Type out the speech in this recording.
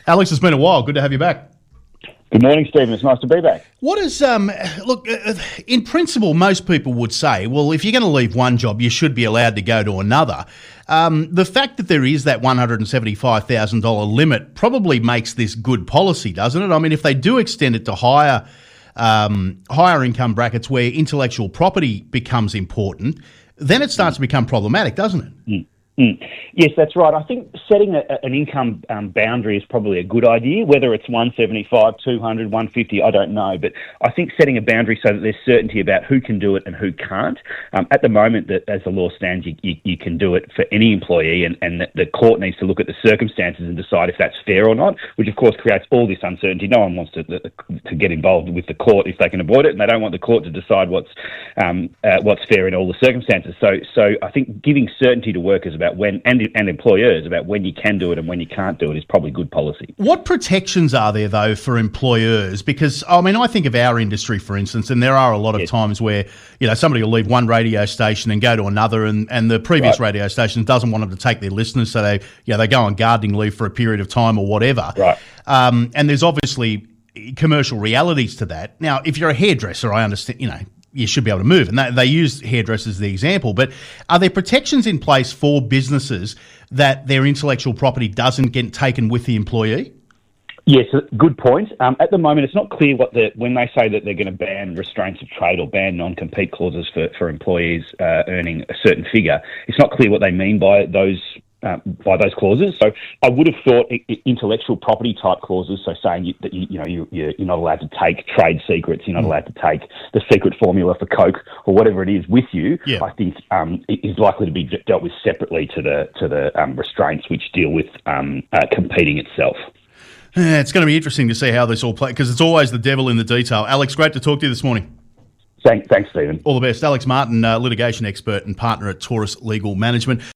Alex, it's been a while. Good to have you back. Good morning, Stephen. It's nice to be back. What is, look, in principle, most people would say, well, if you're going to leave one job, you should be allowed to go to another. The fact that there is that $175,000 limit probably makes this good policy, doesn't it? I mean, if they do extend it to higher income brackets where intellectual property becomes important, then it starts to become problematic, doesn't it? Mm. Yes, that's right. I think setting an income boundary is probably a good idea. Whether it's 175, 200, 150, I don't know. But I think setting a boundary so that there's certainty about who can do it and who can't. At the moment, as the law stands, you can do it for any employee, and the court needs to look at the circumstances and decide if that's fair or not, which of course creates all this uncertainty. No one wants to get involved with the court if they can avoid it, and they don't want the court to decide what's fair in all the circumstances. So I think giving certainty to workers about when and employers about when you can do it and when you can't do it is probably good policy. What protections are there, though, for employers? Because, I mean, I think of our industry, for instance, and there are a lot of times where, you know, somebody will leave one radio station and go to another, and the previous radio station doesn't want them to take their listeners, so they go on gardening leave for a period of time or whatever. Right. And there's obviously commercial realities to that. Now, if you're a hairdresser, I understand, you know, you should be able to move. And they use hairdressers as the example. But are there protections in place for businesses that their intellectual property doesn't get taken with the employee? Yes, good point. At the moment, it's not clear when they say that they're going to ban restraints of trade or ban non-compete clauses for employees earning a certain figure. It's not clear what they mean by those clauses. So I would have thought intellectual property type clauses, so saying that you're not allowed to take trade secrets, you're not allowed to take the secret formula for Coke or whatever it is with you. Yeah. I think is likely to be dealt with separately to the restraints which deal with competing itself. Yeah, it's going to be interesting to see how this all plays, because it's always the devil in the detail. Alex, great to talk to you this morning. Thanks, Stephen. All the best. Alex Martin, litigation expert and partner at Taurus Legal Management.